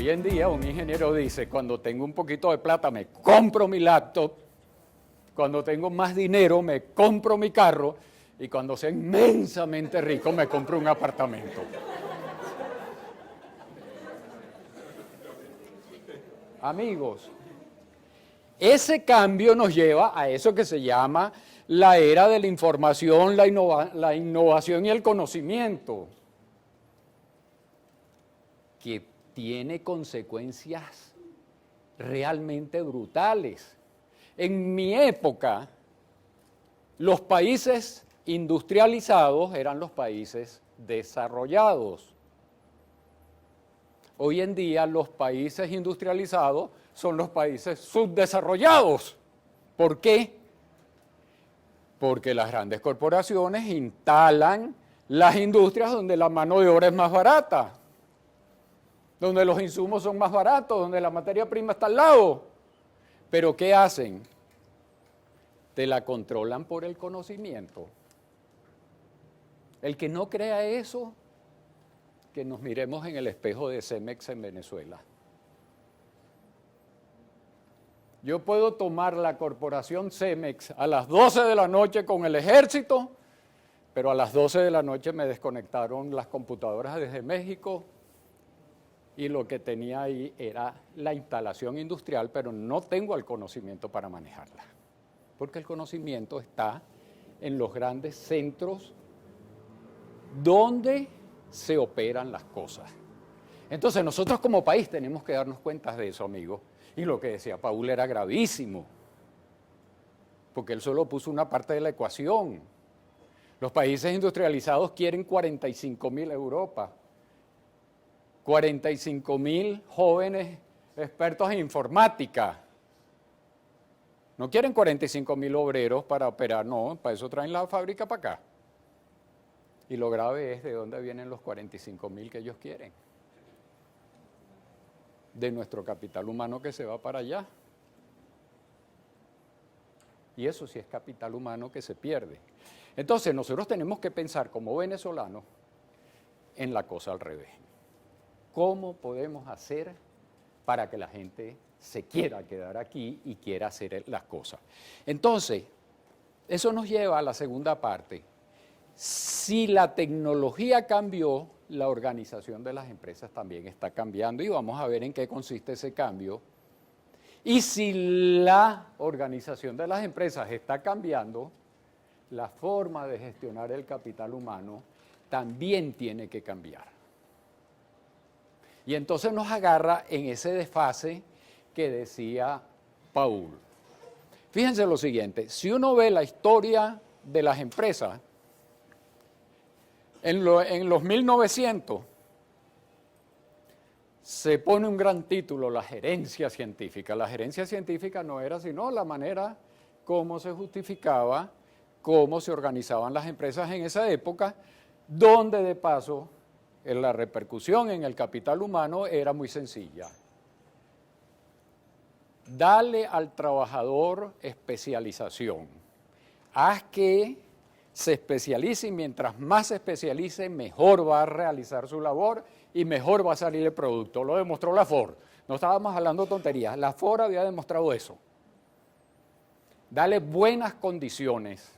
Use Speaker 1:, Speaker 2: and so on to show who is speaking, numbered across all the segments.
Speaker 1: Hoy en día un ingeniero dice, cuando tengo un poquito de plata me compro mi laptop, cuando tengo más dinero me compro mi carro y cuando sea inmensamente rico me compro un apartamento. Amigos, ese cambio nos lleva a eso que se llama la era de la información, la innovación y el conocimiento, que tiene consecuencias realmente brutales. En mi época, los países industrializados eran los países desarrollados. Hoy en día los países industrializados son los países subdesarrollados. ¿Por qué? Porque las grandes corporaciones instalan las industrias donde la mano de obra es más barata, donde los insumos son más baratos, donde la materia prima está al lado. ¿Pero qué hacen? Te la controlan por el conocimiento. El que no crea eso, que nos miremos en el espejo de Cemex en Venezuela. Yo puedo tomar la corporación Cemex a las 12 de la noche con el ejército, pero a las 12 de la noche me desconectaron las computadoras desde México y lo que tenía ahí era la instalación industrial, pero no tengo el conocimiento para manejarla, porque el conocimiento está en los grandes centros donde se operan las cosas. Entonces nosotros como país tenemos que darnos cuenta de eso, amigos. Y lo que decía Paul era gravísimo, porque él solo puso una parte de la ecuación. Los países industrializados quieren 45.000 Europa, 45.000 jóvenes expertos en informática. No quieren 45.000 obreros para operar, no, para eso traen la fábrica para acá. Y lo grave es de dónde vienen los 45.000 que ellos quieren. De nuestro capital humano que se va para allá. Y eso sí es capital humano que se pierde. Entonces nosotros tenemos que pensar como venezolanos en la cosa al revés. ¿Cómo podemos hacer para que la gente se quiera quedar aquí y quiera hacer las cosas? Entonces, eso nos lleva a la segunda parte. Si la tecnología cambió, la organización de las empresas también está cambiando y vamos a ver en qué consiste ese cambio. Y si la organización de las empresas está cambiando, la forma de gestionar el capital humano también tiene que cambiar. Y entonces nos agarra en ese desfase que decía Paul. Fíjense lo siguiente, si uno ve la historia de las empresas, en los 1900 se pone un gran título, la gerencia científica. La gerencia científica no era sino la manera como se justificaba, cómo se organizaban las empresas en esa época, donde de paso la repercusión en el capital humano era muy sencilla. Dale al trabajador especialización. Haz que se especialice y mientras más se especialice, mejor va a realizar su labor y mejor va a salir el producto. Lo demostró la Ford. No estábamos hablando tonterías. La Ford había demostrado eso. Dale buenas condiciones.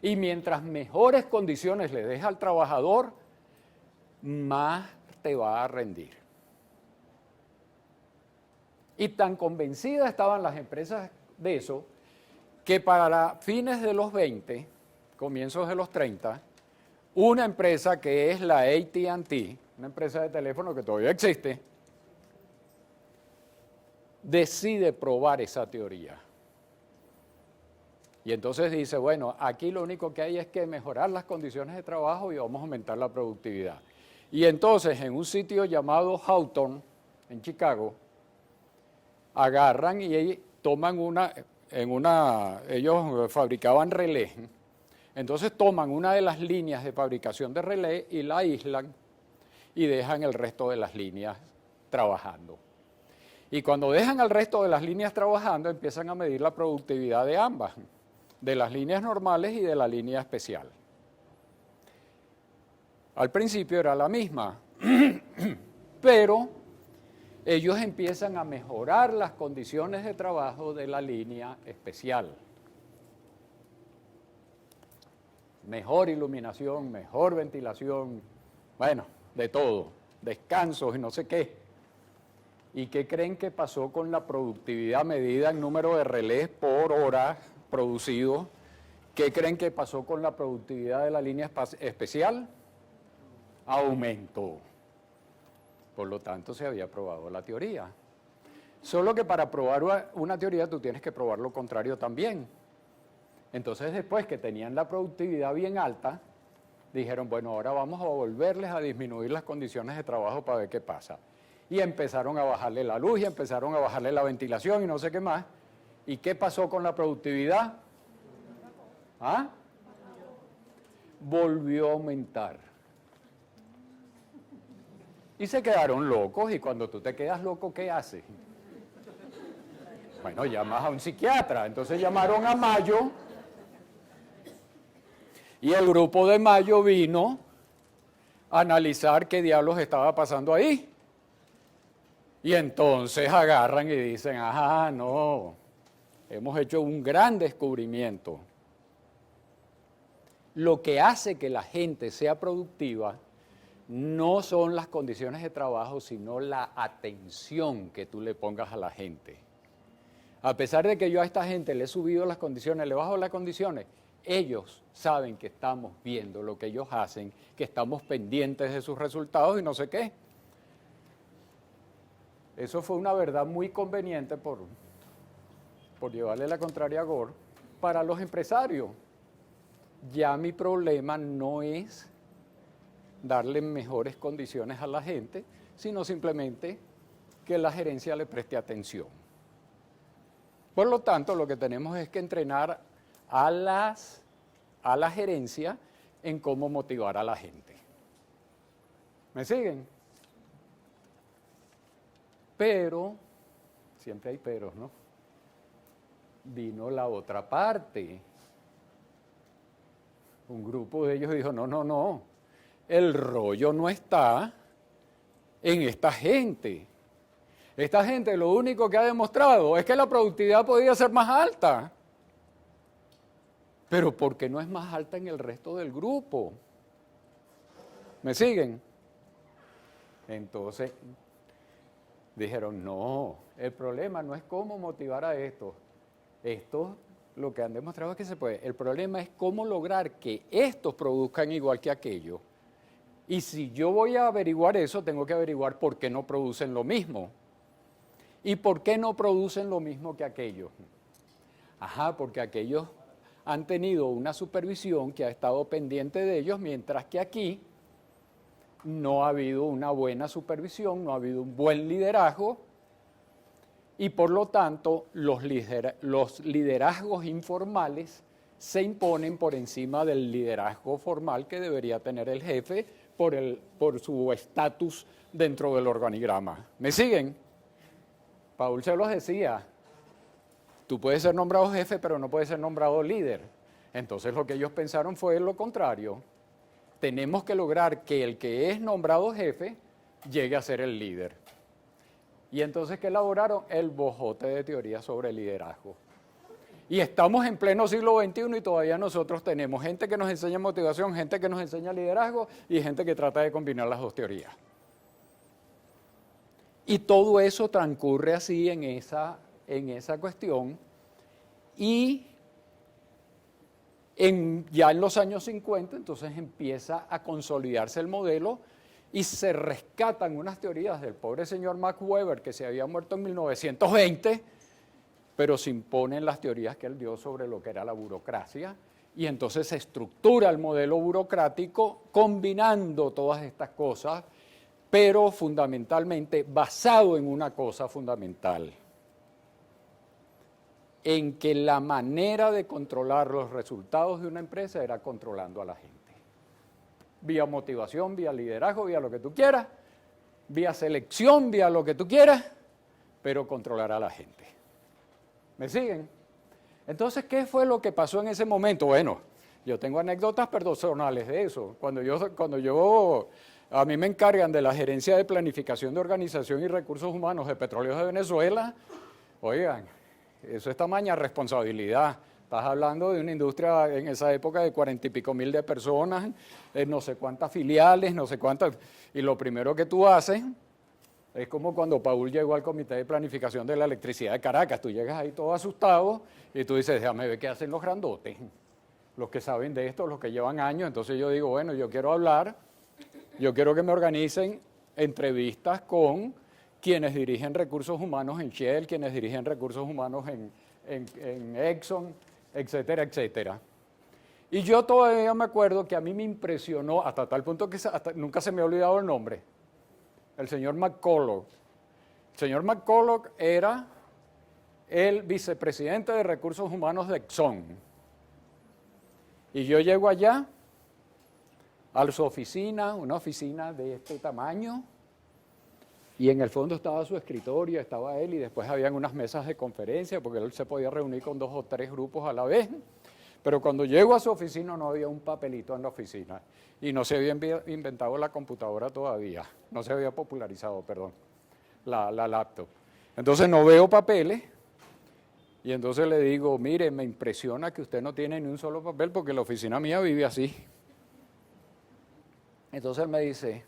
Speaker 1: Y mientras mejores condiciones le des al trabajador, más te va a rendir. Y tan convencidas estaban las empresas de eso, que para fines de los 20, comienzos de los 30, una empresa que es la AT&T, una empresa de teléfono que todavía existe, decide probar esa teoría. Y entonces dice, bueno, aquí lo único que hay es que mejorar las condiciones de trabajo y vamos a aumentar la productividad. Y entonces en un sitio llamado Hawthorne, en Chicago, agarran y toman ellos fabricaban relés. Entonces toman una de las líneas de fabricación de relé y la aíslan y dejan el resto de las líneas trabajando. Y cuando dejan el resto de las líneas trabajando, empiezan a medir la productividad de ambas, de las líneas normales y de la línea especial. Al principio era la misma, pero ellos empiezan a mejorar las condiciones de trabajo de la línea especial. Mejor iluminación, mejor ventilación, bueno, de todo, descansos y no sé qué. ¿Y qué creen que pasó con la productividad medida en número de relés por hora producido? ¿Qué creen que pasó con la productividad de la línea especial? Aumentó. Por lo tanto, se había probado la teoría. Solo que para probar una teoría tú tienes que probar lo contrario también. Entonces, después que tenían la productividad bien alta, dijeron, bueno, ahora vamos a volverles a disminuir las condiciones de trabajo para ver qué pasa. Y empezaron a bajarle la luz y empezaron a bajarle la ventilación y no sé qué más. ¿Y qué pasó con la productividad? ¿Ah? Volvió a aumentar. Y se quedaron locos, y cuando tú te quedas loco, ¿qué haces? Bueno, llamas a un psiquiatra. Entonces llamaron a Mayo, y el grupo de Mayo vino a analizar qué diablos estaba pasando ahí. Y entonces agarran y dicen, ajá, no, hemos hecho un gran descubrimiento. Lo que hace que la gente sea productiva no son las condiciones de trabajo, sino la atención que tú le pongas a la gente. A pesar de que yo a esta gente le he subido las condiciones, le bajo las condiciones, ellos saben que estamos viendo lo que ellos hacen, que estamos pendientes de sus resultados y no sé qué. Eso fue una verdad muy conveniente, por llevarle la contraria a Gore, para los empresarios. Ya mi problema no es darle mejores condiciones a la gente, sino simplemente que la gerencia le preste atención. Por lo tanto, lo que tenemos es que entrenar a la gerencia en cómo motivar a la gente. ¿Me siguen? Pero, siempre hay peros, ¿no? Vino la otra parte. Un grupo de ellos dijo, no, el rollo no está en esta gente. Esta gente lo único que ha demostrado es que la productividad podía ser más alta. Pero ¿por qué no es más alta en el resto del grupo? ¿Me siguen? Entonces dijeron, no, el problema no es cómo motivar a estos. Estos lo que han demostrado es que se puede. El problema es cómo lograr que estos produzcan igual que aquellos. Y si yo voy a averiguar eso, tengo que averiguar por qué no producen lo mismo. ¿Y por qué no producen lo mismo que aquellos? Ajá, porque aquellos han tenido una supervisión que ha estado pendiente de ellos, mientras que aquí no ha habido una buena supervisión, no ha habido un buen liderazgo, y por lo tanto los liderazgos informales se imponen por encima del liderazgo formal que debería tener el jefe por su estatus dentro del organigrama. ¿Me siguen? Paul se los decía, tú puedes ser nombrado jefe, pero no puedes ser nombrado líder. Entonces lo que ellos pensaron fue lo contrario. Tenemos que lograr que el que es nombrado jefe llegue a ser el líder. Y entonces, ¿qué elaboraron? El bojote de teoría sobre el liderazgo. Y estamos en pleno siglo XXI y todavía nosotros tenemos gente que nos enseña motivación, gente que nos enseña liderazgo y gente que trata de combinar las dos teorías. Y todo eso transcurre así en esa cuestión. Y ya en los años 50, entonces empieza a consolidarse el modelo y se rescatan unas teorías del pobre señor Max Weber, que se había muerto en 1920, pero se imponen las teorías que él dio sobre lo que era la burocracia, y entonces se estructura el modelo burocrático combinando todas estas cosas, pero fundamentalmente basado en una cosa fundamental, en que la manera de controlar los resultados de una empresa era controlando a la gente. Vía motivación, vía liderazgo, vía lo que tú quieras, vía selección, vía lo que tú quieras, pero controlar a la gente. ¿Me siguen? Entonces, ¿qué fue lo que pasó en ese momento? Bueno, yo tengo anécdotas personales de eso. Cuando yo A mí me encargan de la Gerencia de Planificación de Organización y Recursos Humanos de Petróleos de Venezuela. Oigan, eso es tamaña responsabilidad. Estás hablando de una industria en esa época de 40 y pico mil de personas, no sé cuántas filiales, no sé cuántas. Y lo primero que tú haces es como cuando Paul llegó al Comité de Planificación de la Electricidad de Caracas. Tú llegas ahí todo asustado y tú dices, déjame ver qué hacen los grandotes, los que saben de esto, los que llevan años. Entonces yo digo, bueno, yo quiero hablar, yo quiero que me organicen entrevistas con quienes dirigen recursos humanos en Shell, quienes dirigen recursos humanos en Exxon, etcétera, etcétera. Y yo todavía me acuerdo que a mí me impresionó, hasta tal punto que nunca se me ha olvidado el nombre, el señor McCulloch. El señor McCulloch era el vicepresidente de Recursos Humanos de Exxon. Y yo llego allá, a su oficina, una oficina de este tamaño, y en el fondo estaba su escritorio, estaba él, y después habían unas mesas de conferencia, porque él se podía reunir con 2 o 3 grupos a la vez. Pero cuando llego a su oficina no había un papelito en la oficina, y no se había inventado la computadora todavía, no se había popularizado, perdón, la laptop. Entonces no veo papeles, y entonces le digo, mire, me impresiona que usted no tiene ni un solo papel, porque la oficina mía vive así. Entonces él me dice,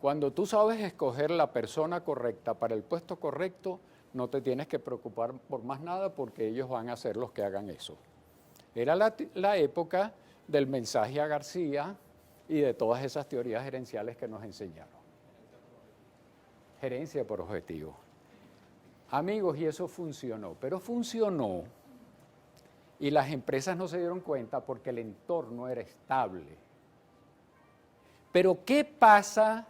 Speaker 1: cuando tú sabes escoger la persona correcta para el puesto correcto, no te tienes que preocupar por más nada porque ellos van a ser los que hagan eso. Era la época del mensaje a García y de todas esas teorías gerenciales que nos enseñaron. Gerencia por objetivo. Amigos, y eso funcionó, pero funcionó y las empresas no se dieron cuenta porque el entorno era estable. Pero ¿qué pasa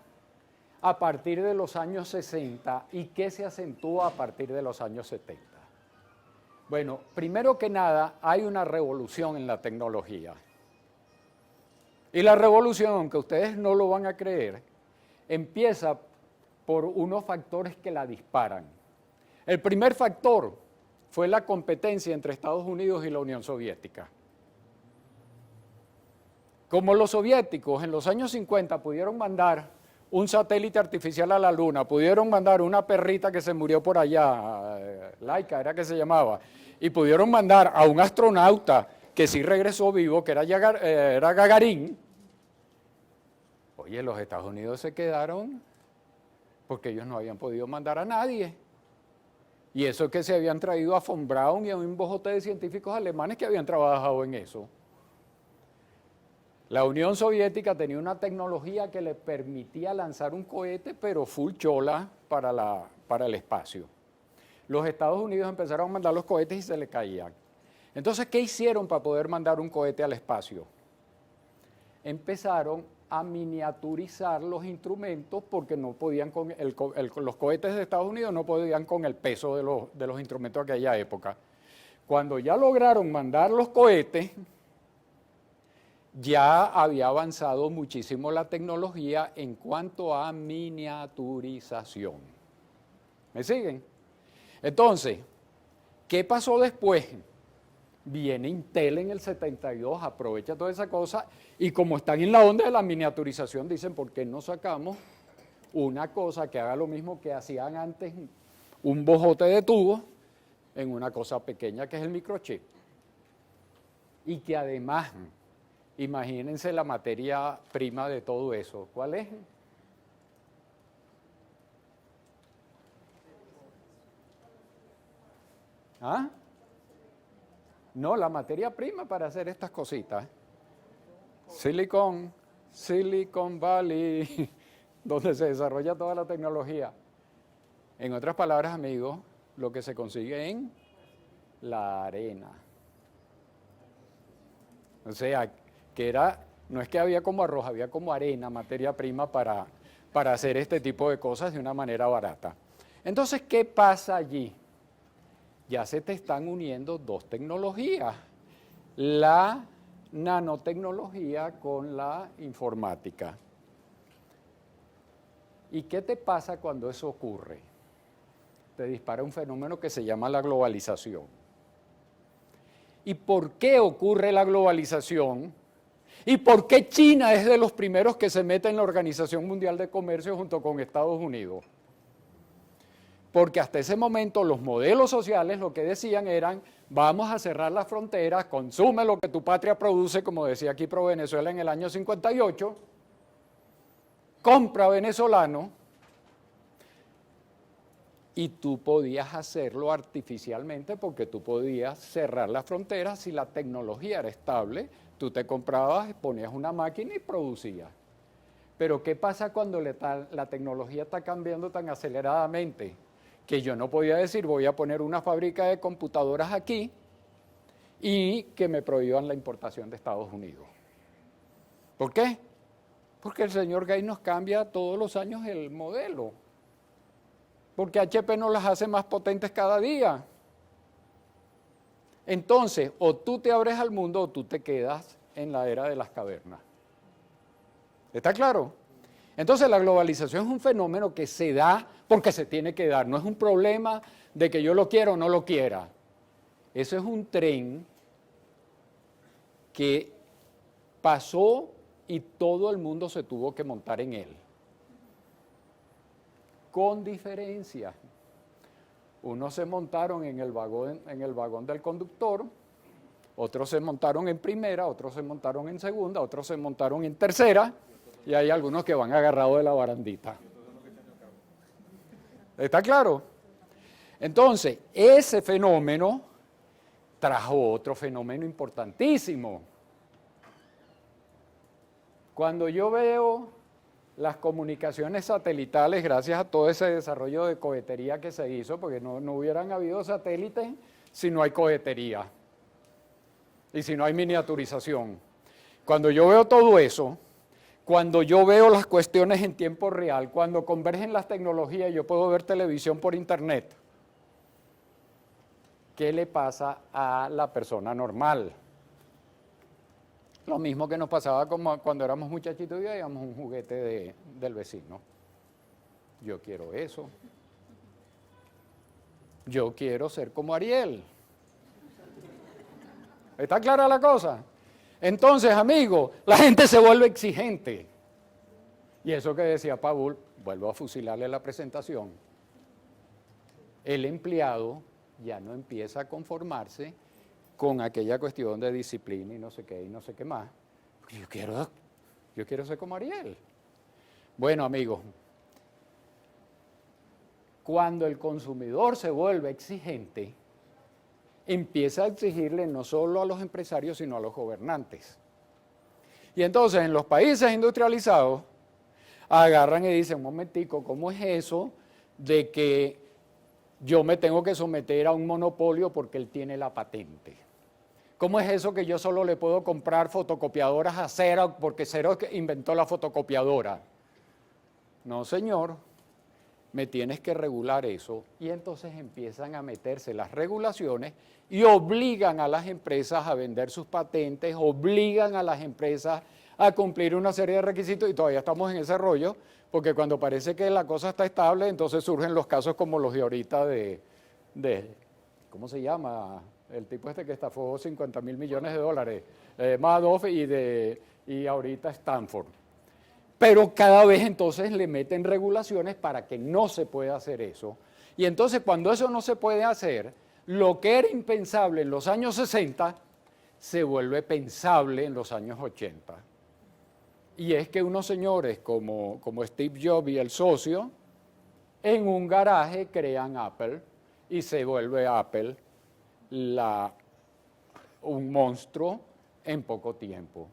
Speaker 1: a partir de los años 60 y qué se acentúa a partir de los años 70? Bueno, primero que nada, hay una revolución en la tecnología. Y la revolución, aunque ustedes no lo van a creer, empieza por unos factores que la disparan. El primer factor fue la competencia entre Estados Unidos y la Unión Soviética. Como los soviéticos en los años 50 pudieron mandar un satélite artificial a la Luna, pudieron mandar una perrita que se murió por allá, Laika era que se llamaba, y pudieron mandar a un astronauta que sí regresó vivo, que era Gagarin. Oye, los Estados Unidos se quedaron porque ellos no habían podido mandar a nadie. Y eso que se habían traído a von Braun y a un bojote de científicos alemanes que habían trabajado en eso. La Unión Soviética tenía una tecnología que le permitía lanzar un cohete, pero full chola para el espacio. Los Estados Unidos empezaron a mandar los cohetes y se le caían. Entonces, ¿qué hicieron para poder mandar un cohete al espacio? Empezaron a miniaturizar los instrumentos porque no podían los cohetes de Estados Unidos no podían con el peso de los instrumentos de aquella época. Cuando ya lograron mandar los cohetes, ya había avanzado muchísimo la tecnología en cuanto a miniaturización. ¿Me siguen? Entonces, ¿qué pasó después? Viene Intel en el 72, aprovecha toda esa cosa, y como están en la onda de la miniaturización, dicen, ¿por qué no sacamos una cosa que haga lo mismo que hacían antes, un bojote de tubo, en una cosa pequeña que es el microchip? Y que además, imagínense la materia prima de todo eso. ¿Cuál es? ¿Ah? No, la materia prima para hacer estas cositas. Silicon Valley, donde se desarrolla toda la tecnología. En otras palabras, amigos, lo que se consigue en la arena. O sea, que no es que había como arroz, había como arena, materia prima para hacer este tipo de cosas de una manera barata. Entonces, ¿qué pasa allí? Ya se te están uniendo dos tecnologías, la nanotecnología con la informática. ¿Y qué te pasa cuando eso ocurre? Te dispara un fenómeno que se llama la globalización. ¿Y por qué ocurre la globalización? ¿Y por qué China es de los primeros que se mete en la Organización Mundial de Comercio junto con Estados Unidos? Porque hasta ese momento los modelos sociales lo que decían eran, vamos a cerrar las fronteras, consume lo que tu patria produce, como decía aquí Pro Venezuela en el año 58, compra venezolano, y tú podías hacerlo artificialmente porque tú podías cerrar las fronteras si la tecnología era estable, tú te comprabas, ponías una máquina y producías. Pero ¿qué pasa cuando la tecnología está cambiando tan aceleradamente? Que yo no podía decir voy a poner una fábrica de computadoras aquí y que me prohíban la importación de Estados Unidos. ¿Por qué? Porque el señor Gates nos cambia todos los años el modelo. Porque HP nos las hace más potentes cada día. Entonces, o tú te abres al mundo o tú te quedas en la era de las cavernas. ¿Está claro? Entonces, la globalización es un fenómeno que se da porque se tiene que dar. No es un problema de que yo lo quiera o no lo quiera. Eso es un tren que pasó y todo el mundo se tuvo que montar en él. Con diferencia. Unos se montaron en el vagón del conductor, otros se montaron en primera, otros se montaron en segunda, otros se montaron en tercera, y hay algunos que van agarrados de la barandita. ¿Está claro? Entonces, ese fenómeno trajo otro fenómeno importantísimo. Cuando yo veo las comunicaciones satelitales, gracias a todo ese desarrollo de cohetería que se hizo, porque no hubieran habido satélites si no hay cohetería y si no hay miniaturización. Cuando yo veo todo eso, cuando yo veo las cuestiones en tiempo real, cuando convergen las tecnologías, yo puedo ver televisión por internet. ¿Qué le pasa a la persona normal? Lo mismo que nos pasaba como cuando éramos muchachitos y veíamos un juguete del vecino. Yo quiero eso. Yo quiero ser como Ariel. ¿Está clara la cosa? Entonces, amigos, la gente se vuelve exigente. Y eso que decía Paul, vuelvo a fusilarle la presentación. El empleado ya no empieza a conformarse con aquella cuestión de disciplina y no sé qué más. Yo quiero ser como Ariel. Bueno, amigos, cuando el consumidor se vuelve exigente, empieza a exigirle no solo a los empresarios, sino a los gobernantes. Y entonces, en los países industrializados, agarran y dicen, un momentico, ¿cómo es eso de que yo me tengo que someter a un monopolio porque él tiene la patente? ¿Cómo es eso que yo solo le puedo comprar fotocopiadoras a Xerox porque Xerox inventó la fotocopiadora? No, señor, me tienes que regular eso. Y entonces empiezan a meterse las regulaciones y obligan a las empresas a vender sus patentes, obligan a las empresas a cumplir una serie de requisitos y todavía estamos en ese rollo, porque cuando parece que la cosa está estable, entonces surgen los casos como los de ahorita de ¿cómo se llama? El tipo que estafó 50.000 millones de dólares, Madoff y ahorita Stanford. Pero cada vez entonces le meten regulaciones para que no se pueda hacer eso. Y entonces cuando eso no se puede hacer, lo que era impensable en los años 60 se vuelve pensable en los años 80. Y es que unos señores como Steve Jobs y el socio, en un garaje crean Apple y se vuelve Apple un monstruo en poco tiempo.